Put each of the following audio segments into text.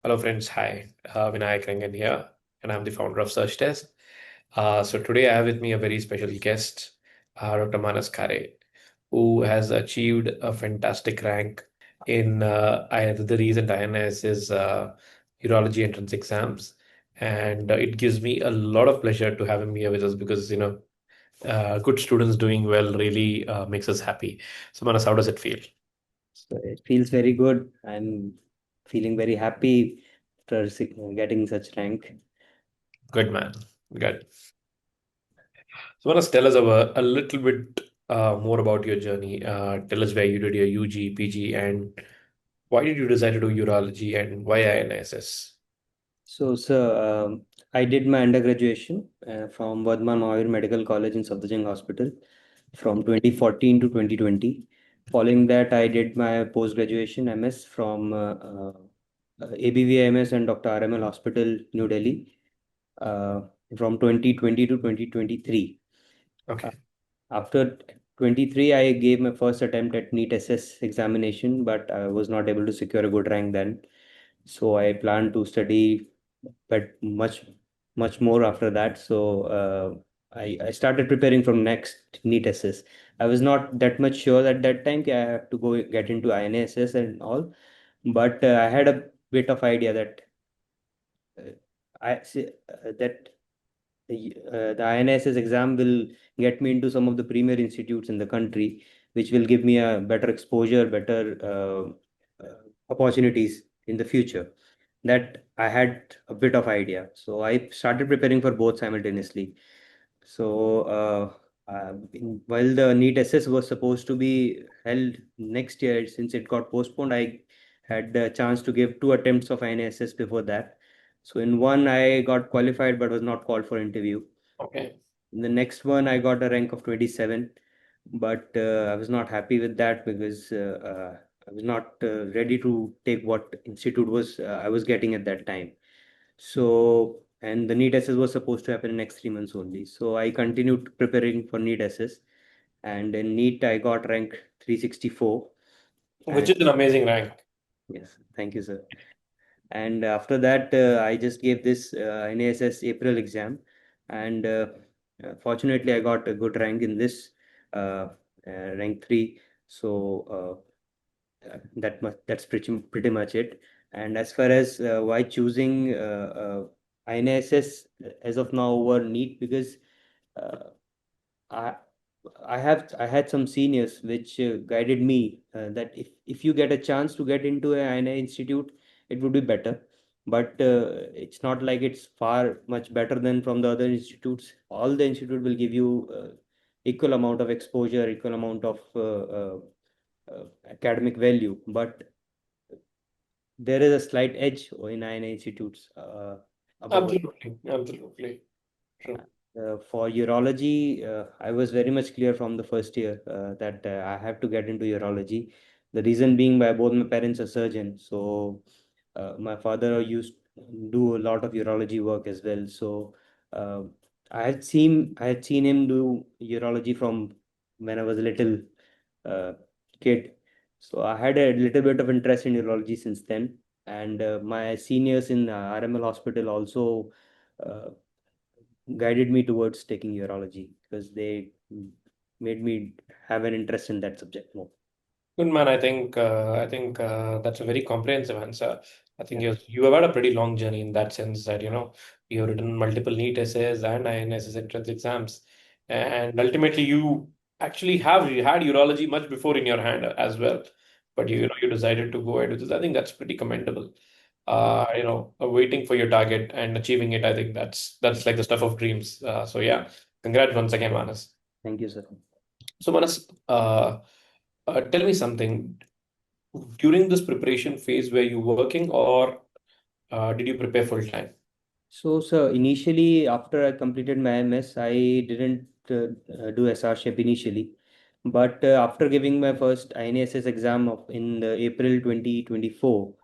Hello, friends. Hi, Vinayak Rangan here, and I'm the founder of Search Test. So today I have with me a very special guest, Dr. Khare, who has achieved a fantastic rank in the recent INS's urology entrance exams, and it gives me a lot of pleasure to have him here with us because good students doing well really makes us happy. So Manas, how does it feel? So it feels very good. I'm feeling very happy after getting such rank. Good man. Good. So, want to tell us a little bit more about your journey. Tell us where you did your UG, PG, and why did you decide to do urology and why INSS? So, I did my undergraduation from Vardhman Mahir Medical College in Safdarjung Hospital from 2014 to 2020. Following that, I did my post-graduation MS from ABVMS and Dr. RML Hospital, New Delhi, uh, from 2020 to 2023. Okay. After 23, I gave my first attempt at NEET SS examination, but I was not able to secure a good rank then. So I plan to study, but much more after that. So I started preparing from next NEET SS. I was not that much sure at that time. I have to go get into INSS and all, but I had a bit of idea that uh, the INSS exam will get me into some of the premier institutes in the country, which will give me a better exposure, better opportunities in the future. That I had a bit of idea. So I started preparing for both simultaneously. So while the NEET SS was supposed to be held next year, since it got postponed, I had the chance to give two attempts of INSS before that. So in one, I got qualified but was not called for interview. Okay. In the next one, I got a rank of 27, but I was not happy with that because I was not ready to take what institute was I was getting at that time. So, and the NEET SS was supposed to happen in next 3 months only. So I continued preparing for NEET SS, and in NEET I got rank 364. Which And is an amazing rank. yes, thank you, sir. And after that, I just gave this NASS April exam, and fortunately, I got a good rank in this, rank three. So that's pretty much it. And as far as why choosing INSS as of now over NEET, because uh, I I had some seniors which guided me that if you get a chance to get into a INA institute, it would be better. But it's not like it's far much better than from the other institutes. All the institute will give you equal amount of exposure, equal amount of academic value, but there is a slight edge in INA institutes above. Absolutely. Absolutely. True. For urology, I was very much clear from the first year that I have to get into urology. The reason being, by both my parents are surgeons, so my father used to do a lot of urology work as well. So uh, I had seen him do urology from when I was a little uh, kid. So I had a little bit of interest in urology since then, and my seniors in RML hospital also. Uh, Guided me towards taking urology because they made me have an interest in that subject more. Good man. I think that's a very comprehensive answer. I think Yeah. you have had a pretty long journey in that sense that you have written multiple NEET essays and INSS entrance exams, and ultimately you had urology much before in your hand as well, but you decided to go ahead with this. I think that's pretty commendable. Waiting for your target and achieving it. I think that's like the stuff of dreams. So yeah, congrats once again, Manas. Thank you, sir. So Manas, tell me something. During this preparation phase, were you working or did you prepare full time? So, sir, initially, after I completed my MS, I didn't do SR-ship initially. But after giving my first INSS exam in the April 2024,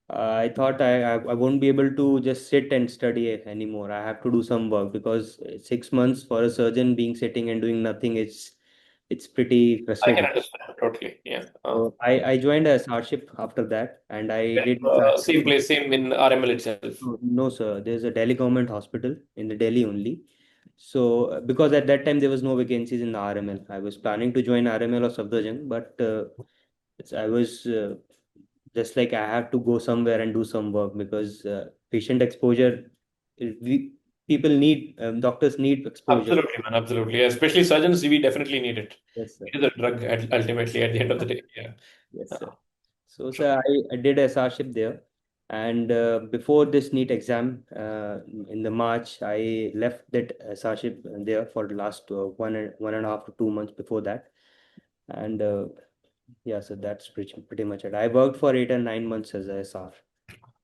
I thought I won't be able to just sit and study anymore. I have to do some work because 6 months for a surgeon being sitting and doing nothing is it's pretty I can frustrating. understand totally. Yeah. So I joined a starship after that, and I Yeah. did Same place, same in RML itself. no, sir. There's a Delhi government hospital in the Delhi only. So because at that time there was no vacancies in the RML, I was planning to join RML or Safdarjung, but I was just like I have to go somewhere and do some work because patient exposure, we people need doctors need exposure. Absolutely, man. Absolutely. Yeah, especially surgeons, we definitely need it. Yes, sir. It is a drug ultimately at the end of the day. Yeah. Yes, sir. Uh, So, true. sir, I did a SRship there, and before this NEET exam in the March, I left that SRship there for the last 1.5 to 2 months before that, and yeah, so that's pretty much it. I worked for 8 or 9 months as a SR.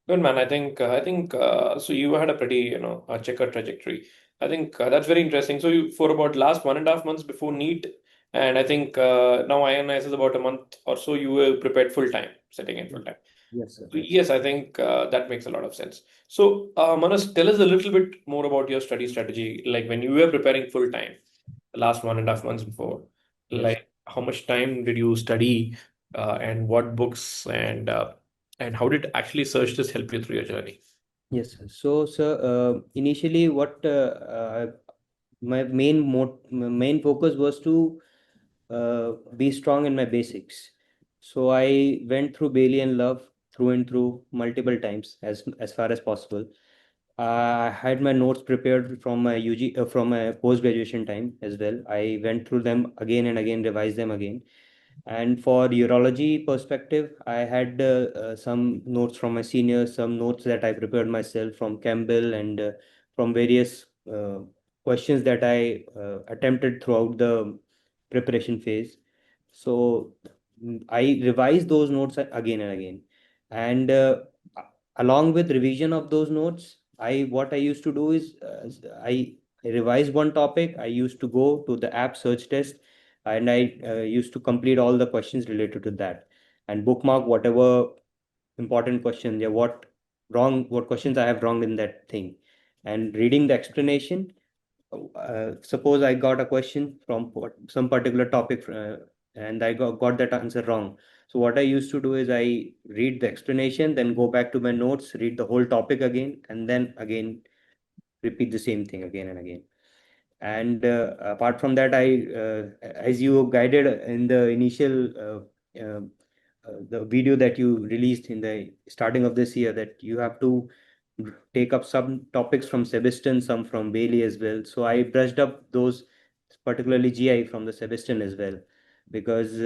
Good man. I think so you had a pretty, a checkered trajectory. I think that's very interesting. So you for about last 1.5 months before NEET, and I think now INS is about a month or so you were prepared full time, sitting in full time. Yes, sir. So Yes. yes, I think that makes a lot of sense. So Manas, tell us a little bit more about your study strategy. Like when you were preparing full time, the last 1.5 months before, Yes. like how much time did you study, and what books, and how did actually search this help you through your journey? Yes, sir. So, sir, initially, what my main focus was to be strong in my basics. So I went through Bailey and Love through and through multiple times as far as possible. I had my notes prepared from my UG from my post graduation time as well. I went through them again and again, revised them again. And for urology perspective, I had some notes from my seniors, some notes that I prepared myself from Campbell and from various questions that I attempted throughout the preparation phase. So I revised those notes again and again. And along with revision of those notes, I what I used to do is I revised one topic. I used to go to the app search test and I used to complete all the questions related to that and bookmark whatever important question, yeah, what questions I have wrong in that thing, and reading the explanation. Suppose I got a question from some particular topic and I got that answer wrong. So what I used to do is I read the explanation, then go back to my notes, read the whole topic again, and then again repeat the same thing again and again. And apart from that, as you guided in the initial the video that you released in the starting of this year, that you have to take up some topics from Sebastian, some from Bailey as well. So I brushed up those, particularly GI from the Sebastian as well, because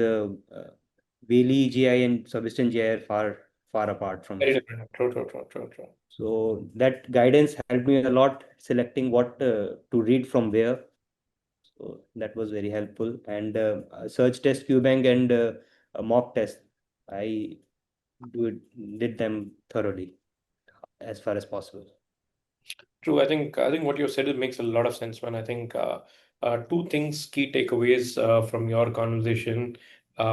Bailey GI and Sebastian GI are far apart from Very each. different. True, true, true, true, true. So that guidance helped me a lot selecting what to read from where. So that was very helpful. And search test, QBank, and a mock test, I did them thoroughly as far as possible. True. I think what you said it makes a lot of sense, man. I think two things, key takeaways from your conversation,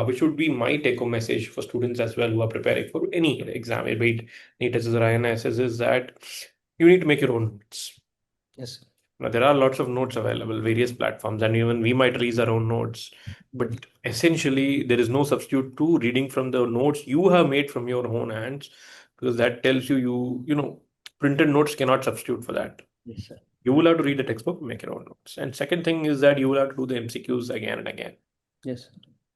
which would be my take-home message for students as well who are preparing for any exam, be it NEET or INSS, is that you need to make your own notes. Yes. Now, there are lots of notes available, various platforms, and even we might release our own notes. Yes. But essentially, there is no substitute to reading from the notes you have made from your own hands, because that tells you, printed notes cannot substitute for that. Yes, sir. You will have to read the textbook, make your own notes. And second thing is that you will have to do the MCQs again and again. Yes.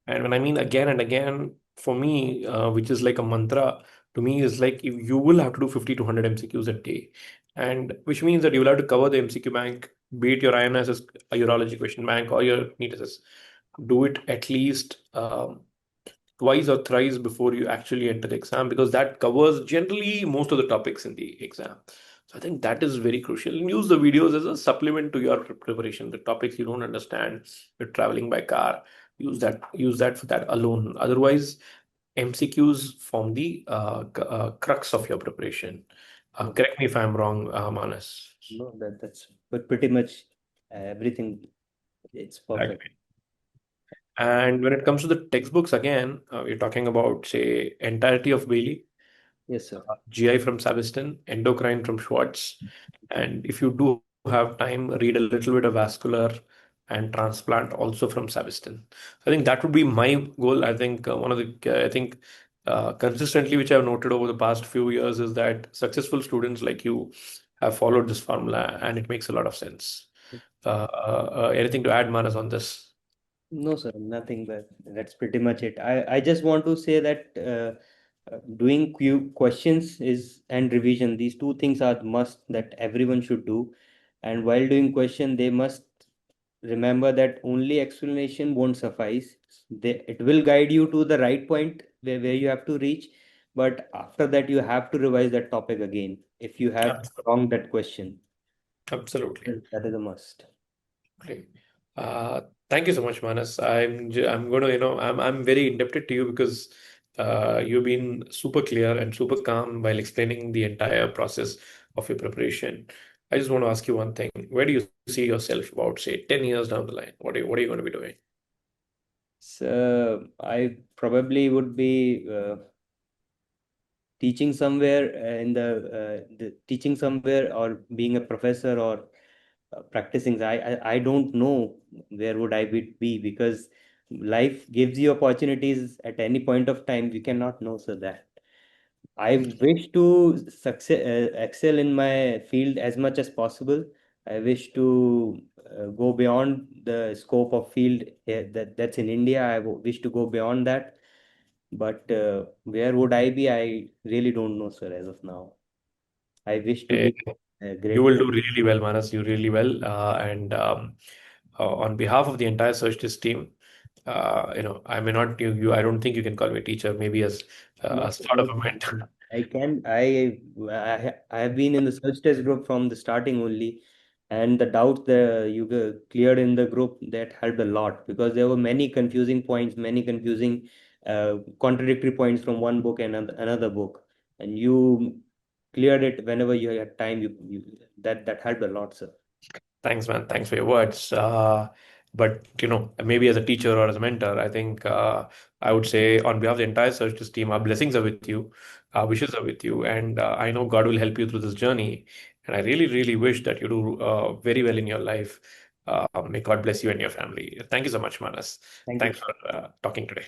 And when I mean again and again, for me, which is like a mantra, to me is like if you will have to do 50 to 100 MCQs a day. And which means that you will have to cover the MCQ bank, be it your INSS, a urology question bank, or your NEET assess. Do it at least twice or thrice before you actually enter the exam, because that covers generally most of the topics in the exam. So I think that is very crucial. And use the videos as a supplement to your preparation. The topics you don't understand, you're traveling by car, use that for that alone. Otherwise, MCQs form the crux of your preparation. No, Correct me if I'm wrong, Manas. no, that's but pretty much everything. It's perfect. Right. And when it comes to the textbooks, again, we're talking about, say, entirety of Bailey, Yes, sir. GI from Saviston, endocrine from Schwartz. And if you do have time, read a little bit of vascular, and transplant also from Saviston. I think that would be my goal. I think one of the I think consistently, which I've noted over the past few years, is that successful students like you have followed this formula, and it makes a lot of sense. Anything to add, Manas, on this? No, sir, nothing, but that's pretty much it. I just want to say that doing questions is and revision, these two things are must that everyone should do. And while doing question, they must remember that only explanation won't suffice. It will guide you to the right point where you have to reach, but after that, you have to revise that topic again if you had wrong that question. Absolutely. That is a must. Great. Uh, Thank you so much, Manas. I'm gonna, I'm very indebted to you because you've been super clear and super calm while explaining the entire process of your preparation. I just want to ask you one thing. Where do you see yourself about, say, 10 years down the line? What are you going to be doing? So I probably would be teaching somewhere the teaching somewhere or being a professor or practicing. I don't know where would be because life gives you opportunities at any point of time. We cannot know, so that I wish to excel in my field as much as possible. I wish to go beyond the scope of field that's in India. Wish to go beyond that. But where would I be? I really don't know, sir, as of now. I wish to Eh, be a You great. will do really well, Manas. You really well. And on behalf of the entire search test team, I may not I don't think you can call me a teacher, maybe No, as sort of a mentor. I can. I have been in the search test group from the starting only, and the doubts that you cleared in the group that helped a lot because there were many confusing points, many confusing, contradictory points from one book and another book, and you cleared it whenever you had time. That helped a lot, sir. Thanks, man. Thanks for your words. But maybe as a teacher or as a mentor, I think I would say on behalf of the entire search test team, our blessings are with you, our wishes are with you, and I know God will help you through this journey. And I really, really wish that you do very well in your life. May God bless you and your family. Thank you so much, Manas. Thank you. Thanks for talking today.